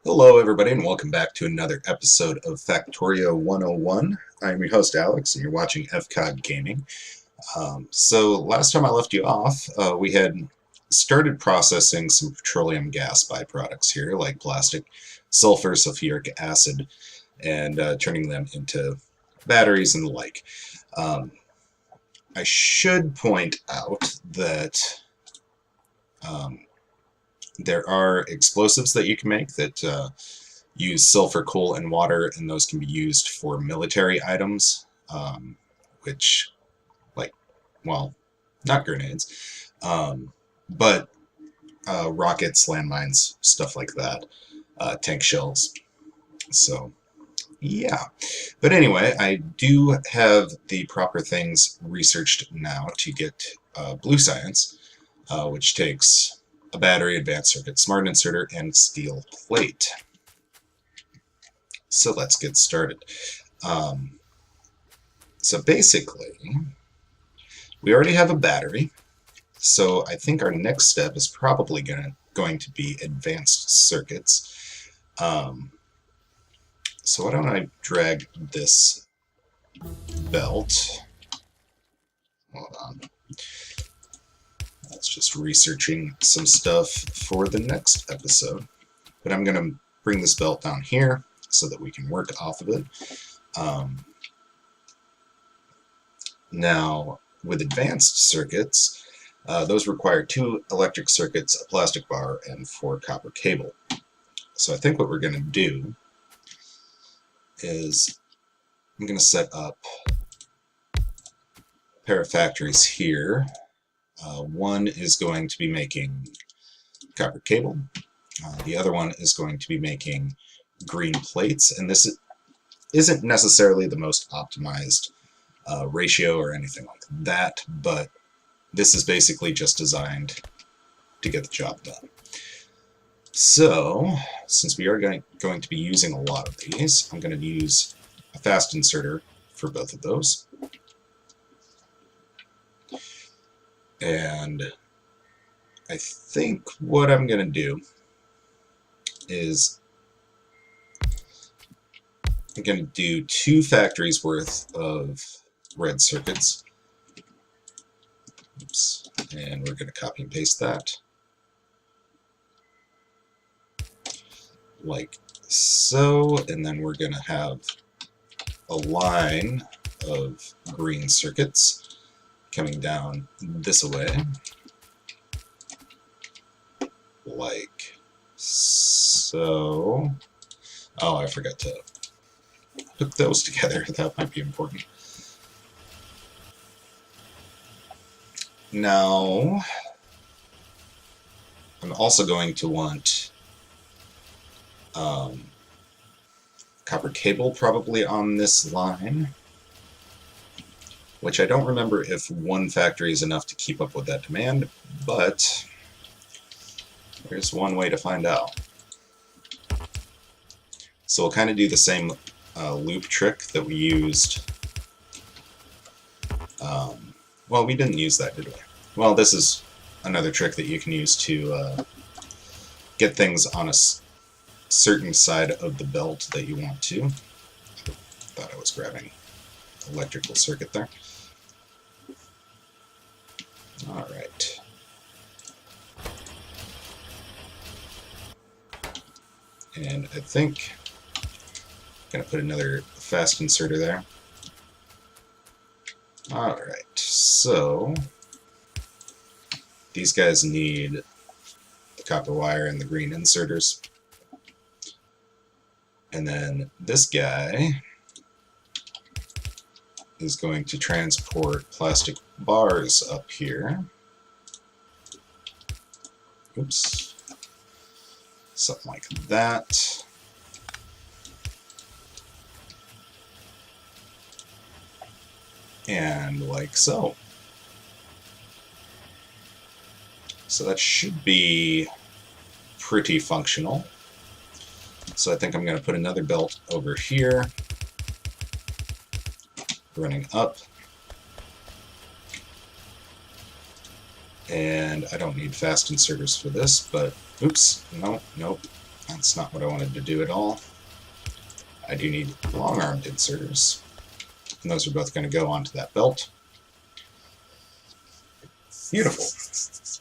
Hello, everybody, and welcome back to another episode of Factorio 101. I'm your host, Alex, and you're watching FCOD Gaming. So, last time I left you off, we had started processing some petroleum gas byproducts here, like plastic, sulfur, sulfuric acid, and turning them into batteries and the like. Um, I should point out that um, there are explosives that you can make that use sulfur, coal, and water, and those can be used for military items, which, like, well, not grenades, but rockets, landmines, stuff like that, tank shells. So, yeah. But anyway, I do have the proper things researched now to get blue science, which takes a battery, advanced circuit, smart inserter, and steel plate. So let's get started. Um, so basically, we already have a battery. So I think our next step is probably going to be advanced circuits. So why don't I drag this belt? Hold on. That's just researching some stuff for the next episode. But I'm going to bring this belt down here so that we can work off of it. Now, with advanced circuits, those require 2 electric circuits, a plastic bar, and 4 copper cable. So I think what we're going to do is I'm going to set up a pair of factories here. One is going to be making copper cable. The other one is going to be making green plates, and this isn't necessarily the most optimized ratio or anything like that, but this is basically just designed to get the job done. So, since we are going to be using a lot of these, I'm going to use a fast inserter for both of those. And I think what I'm going to do is I'm going to do 2 factories worth of red circuits. Oops. And we're going to copy and paste that. Like so. And then we're going to have a line of green circuits coming down this way. Like so. Oh, I forgot to hook those together. That might be important. Now, I'm also going to want copper cable probably on this line, which I don't remember if 1 factory is enough to keep up with that demand, but there's one way to find out. So we'll kind of do the same loop trick that we used. Well, we didn't use that, did we? Well, this is another trick that you can use to get things on a certain side of the belt that you want to. I thought I was grabbing electrical circuit there. Alright. And I think I'm going to put another fast inserter there. Alright, so these guys need the copper wire and the green inserters. And then this guy is going to transport plastic bars up here. Oops. Something like that. And like so. So that should be pretty functional. So I think I'm going to put another belt over here, running up. And I don't need fast inserters for this, but oops, nope. That's not what I wanted to do at all. I do need long-armed inserters, and those are both going to go onto that belt. Beautiful.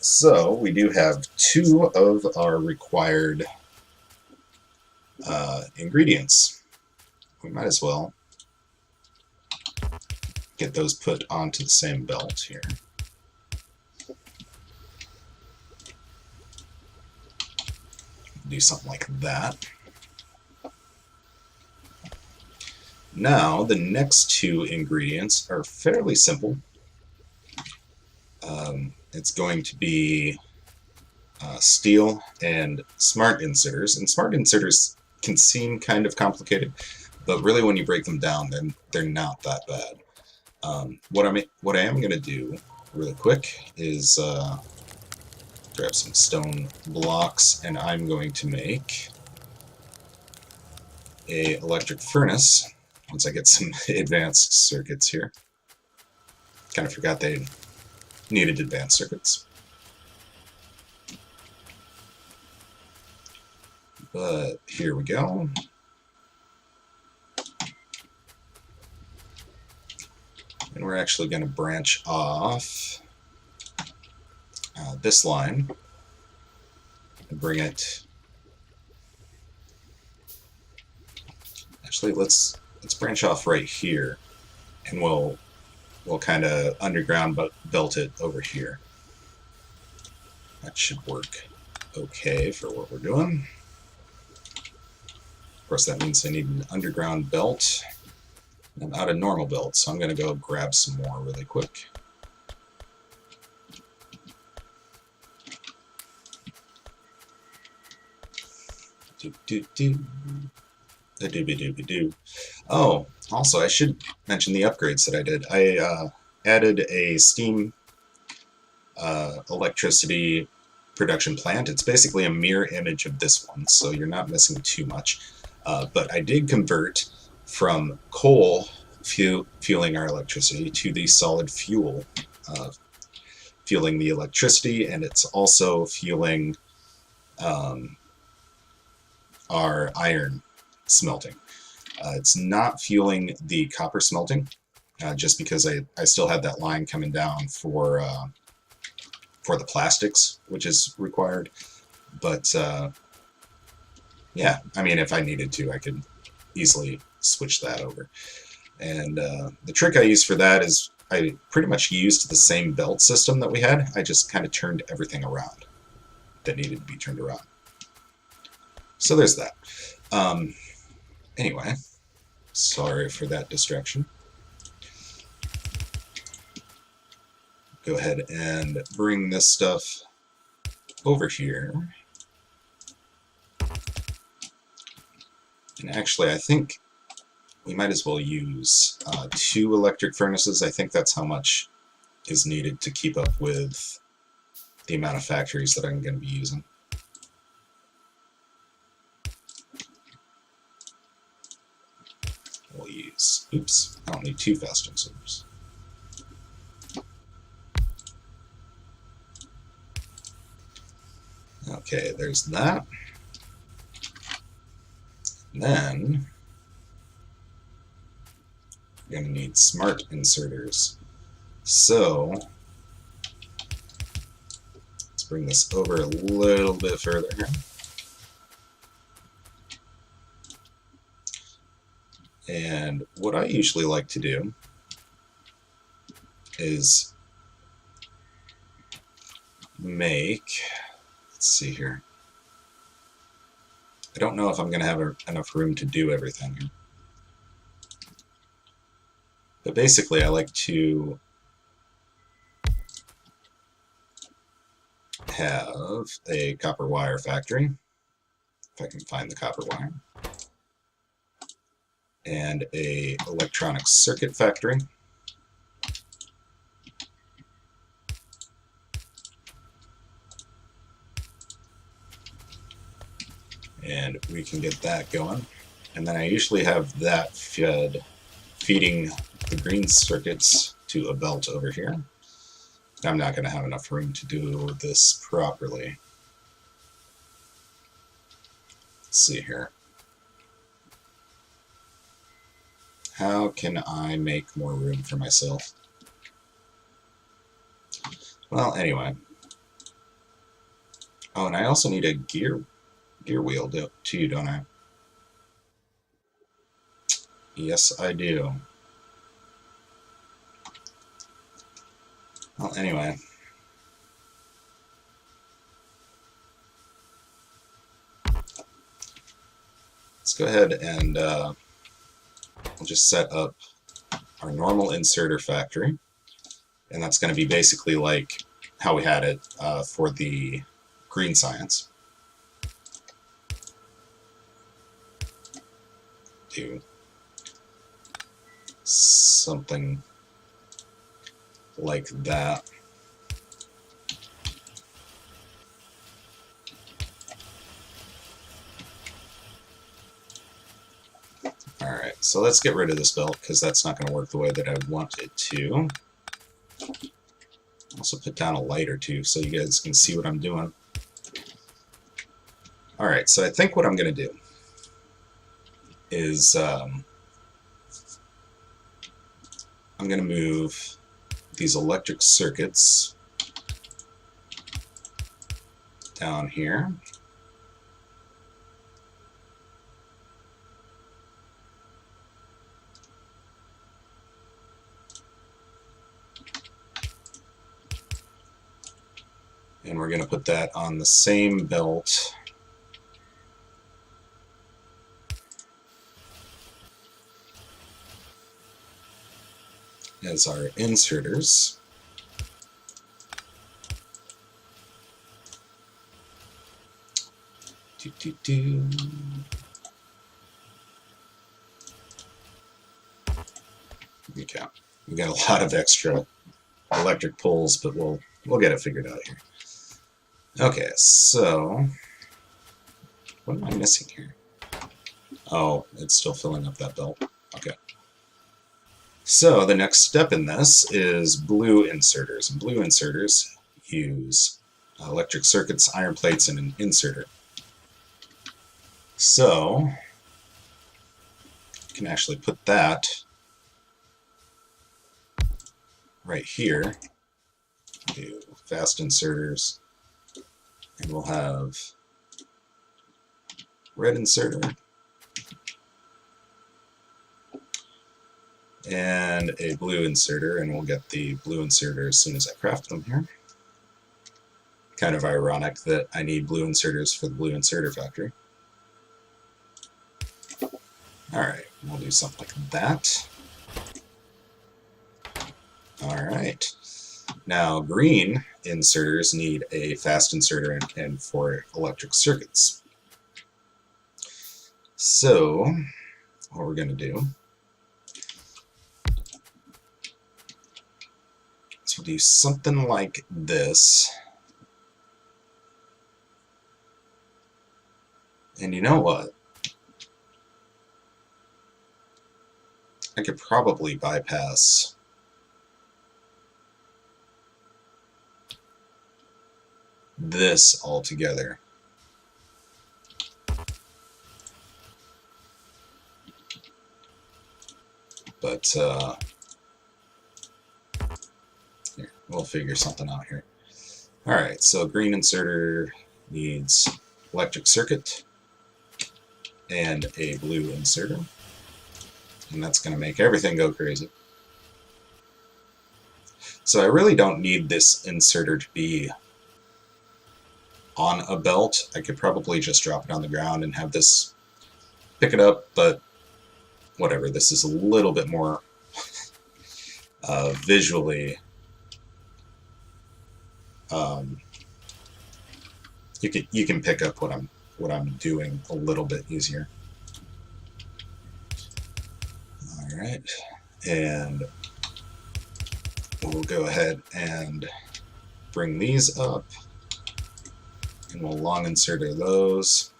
So we do have 2 of our required ingredients. We might as well get those put onto the same belt here. Do something like that. Now, the next 2 ingredients are fairly simple. It's going to be steel and smart inserters. And smart inserters can seem kind of complicated, but really when you break them down, then they're not that bad. What I am going to do really quick is grab some stone blocks, and I'm going to make a electric furnace once I get some advanced circuits here. Kind of forgot they needed advanced circuits. But here we go. And we're actually going to branch off this line and bring it. Actually, let's branch off right here, and we'll kind of underground belt it over here. That should work okay for what we're doing. Of course, that means I need an underground belt. I'm out of normal belt, so I'm going to go grab some more really quick. Oh, also, I should mention the upgrades that I did. I added a steam electricity production plant. It's basically a mirror image of this one, so you're not missing too much. But I did convert from coal fueling our electricity to the solid fuel fueling the electricity, and it's also fueling our iron smelting. It's not fueling the copper smelting, just because I still have that line coming down for the plastics, which is required. But yeah, I mean, if I needed to, I could easily switch that over. And the trick I use for that is I pretty much used the same belt system that we had. I just kind of turned everything around that needed to be turned around. So there's that. Anyway, sorry for that distraction. Go ahead and bring this stuff over here. And actually, I think we might as well use 2 electric furnaces. I think that's how much is needed to keep up with the amount of factories that I'm going to be using. We'll use, oops, I don't need 2 fast inserters. Okay, there's that. And then we're going to need smart inserters. So let's bring this over a little bit further here. And what I usually like to do is make, let's see here. I don't know if I'm going to have enough room to do everything here. But basically, I like to have a copper wire factory, if I can find the copper wire, and a electronic circuit factory, and we can get that going. And then I usually have that feeding the green circuits to a belt over here. I'm not going to have enough room to do this properly. Let's see here. How can I make more room for myself? Well, anyway. Oh, and I also need a gear wheel too, don't I? Yes, I do. Well, anyway. Let's go ahead and we'll just set up our normal inserter factory. And that's going to be basically like how we had it for the green science. Do something like that. Alright, so let's get rid of this belt because that's not going to work the way that I want it to. Also put down a light or two so you guys can see what I'm doing. Alright, so I think what I'm going to do is I'm going to move these electric circuits down here. And we're going to put that on the same belt as our inserters. Okay, we got a lot of extra electric poles, but we'll get it figured out here. Okay, so what am I missing here? Oh, it's still filling up that belt. Okay. So the next step in this is blue inserters. And blue inserters use electric circuits, iron plates, and an inserter. So you can actually put that right here. Do fast inserters. And we'll have red inserter and a blue inserter, and we'll get the blue inserter as soon as I craft them here. Kind of ironic that I need blue inserters for the blue inserter factory. Alright, we'll do something like that. Alright. Now, green inserters need a fast inserter and for electric circuits. So, what we're going to do is we'll do something like this. And you know what? I could probably bypass this altogether. But here, we'll figure something out here. Alright, so green inserter needs electric circuit and a blue inserter. And that's going to make everything go crazy. So I really don't need this inserter to be on a belt. I could probably just drop it on the ground and have this pick it up, but whatever. This is a little bit more visually. You can pick up what I'm doing a little bit easier. All right, and we'll go ahead and bring these up, and we'll long insert those.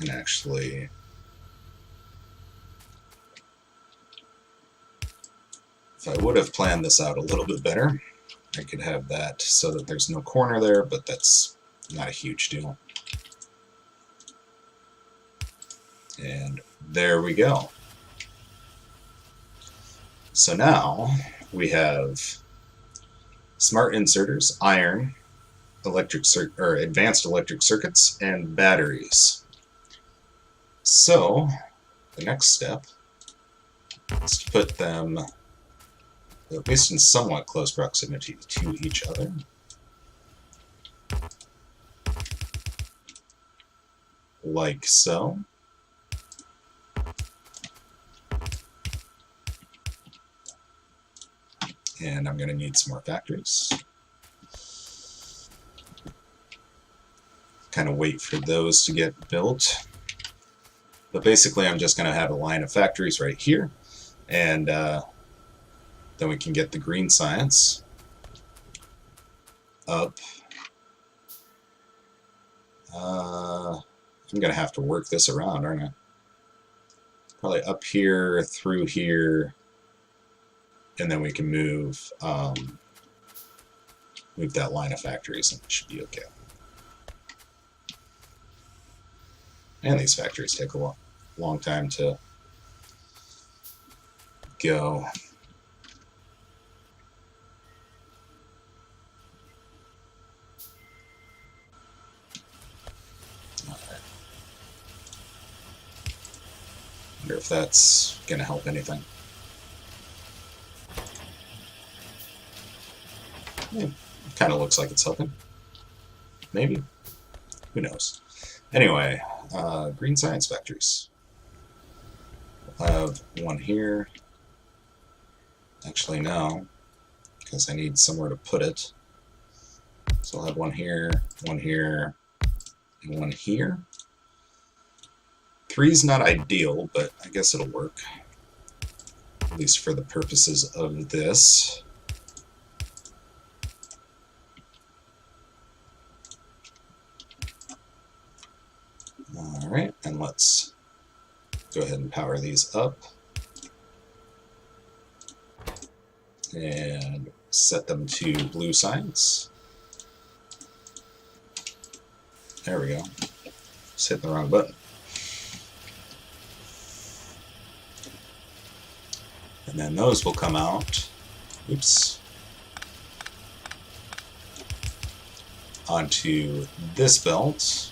And actually, if I would have planned this out a little bit better, I could have that so that there's no corner there, but that's Not a huge deal. And there we go. So now we have smart inserters, iron, advanced electric circuits, and batteries. So the next step is to put them at least in somewhat close proximity to each other. Like so. And I'm going to need some more factories. Kind of wait for those to get built. But basically I'm just going to have a line of factories right here, and then we can get the green science up. I'm going to have to work this around, aren't I? Probably up here, through here, and then we can move that line of factories, and it should be okay. And these factories take a long time to go. Wonder if that's going to help anything. It kind of looks like it's helping. Maybe. Who knows? Anyway, green science factories. We'll have one here. Actually, no, because I need somewhere to put it. So I'll have one here, and one here. 3's not ideal, but I guess it'll work. At least for the purposes of this. Alright, and let's go ahead and power these up. And set them to blue science. There we go. Just hit the wrong button. And then those will come out, oops, onto this belt.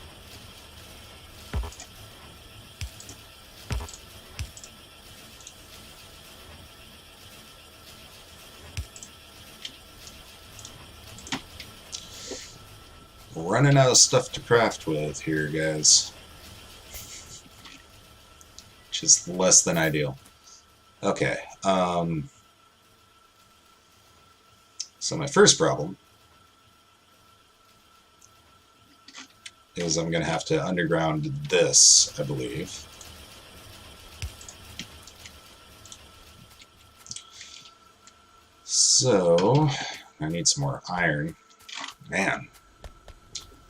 Running out of stuff to craft with here, guys. Which is less than ideal. Okay, so my first problem is I'm going to have to underground this, I believe. So, I need some more iron. Man,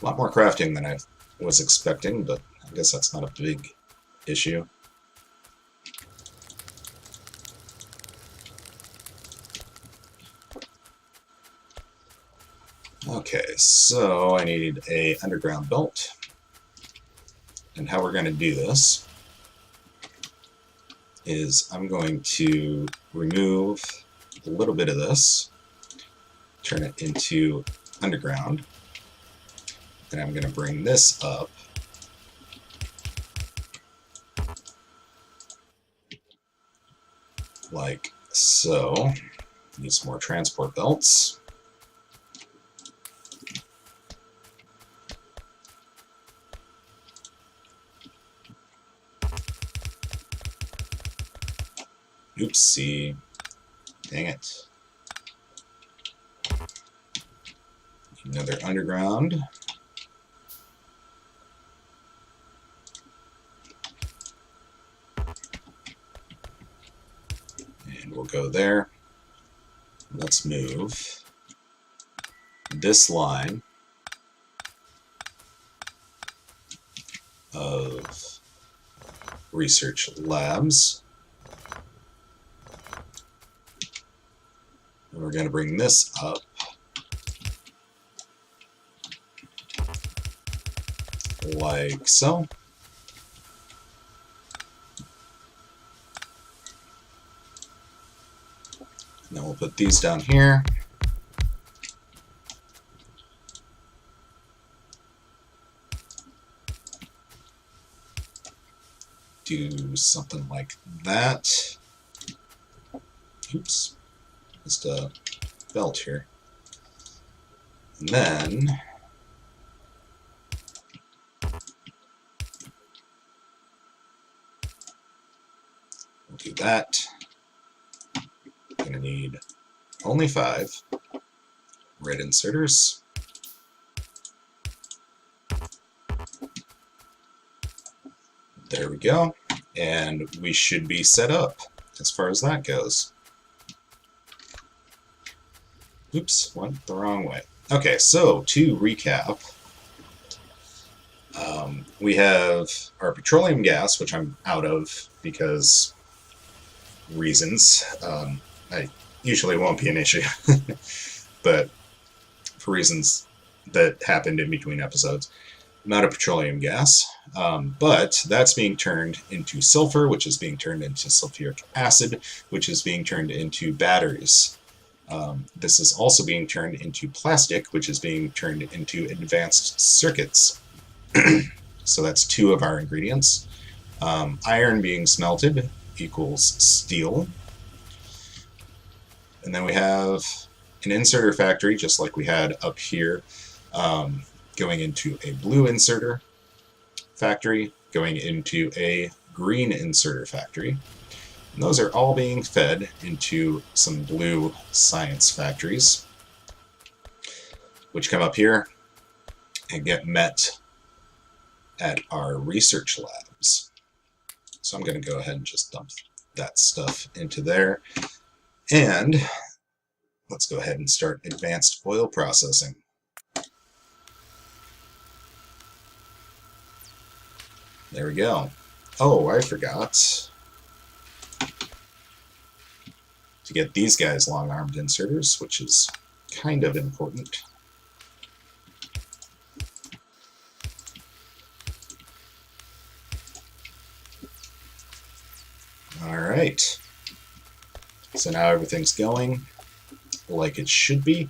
a lot more crafting than I was expecting, but I guess that's not a big issue. Okay, so I need a underground belt, and how we're going to do this is I'm going to remove a little bit of this, turn it into underground, and I'm going to bring this up like so. Need some more transport belts. Oopsie. Dang it. Another underground. And we'll go there. Let's move this line of research labs. And we're going to bring this up like so. And then we'll put these down here. Do something like that. Oops, just a belt here. And then we'll do that. Gonna need only 5 red inserters. There we go. And we should be set up as far as that goes. Oops, went the wrong way. Okay, so to recap, we have our petroleum gas, which I'm out of because reasons. I usually won't be an issue, but for reasons that happened in between episodes, I'm out of petroleum gas. But that's being turned into sulfur, which is being turned into sulfuric acid, which is being turned into batteries. This is also being turned into plastic, which is being turned into advanced circuits. So that's 2 of our ingredients. Iron being smelted equals steel. And then we have an inserter factory, just like we had up here, going into a blue inserter factory, going into a green inserter factory. And those are all being fed into some blue science factories, which come up here and get met at our research labs. So I'm going to go ahead and just dump that stuff into there. And let's go ahead and start advanced oil processing. There we go. Oh, I forgot to get these guys long-armed inserters, which is kind of important. Alright, so now everything's going like it should be.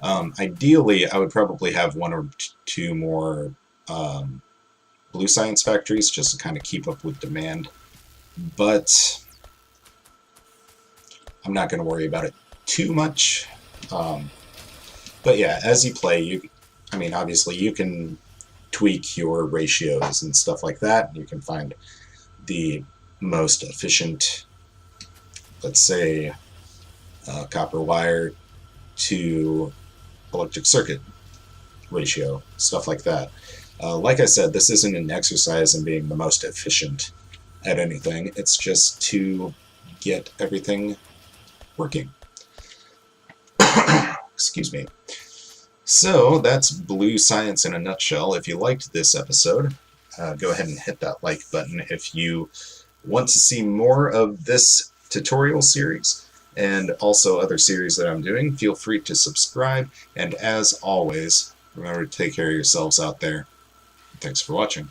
Ideally, I would probably have 1 or 2 more blue science factories just to kind of keep up with demand, but I'm not going to worry about it too much. But yeah, as you play, obviously you can tweak your ratios and stuff like that. You can find the most efficient, let's say, copper wire to electric circuit ratio, stuff like that. Like I said, this isn't an exercise in being the most efficient at anything. It's just to get everything working. Excuse me. So that's blue science in a nutshell. If you liked this episode, go ahead and hit that like button. If you want to see more of this tutorial series and also other series that I'm doing, feel free to subscribe. And as always, remember to take care of yourselves out there. Thanks for watching.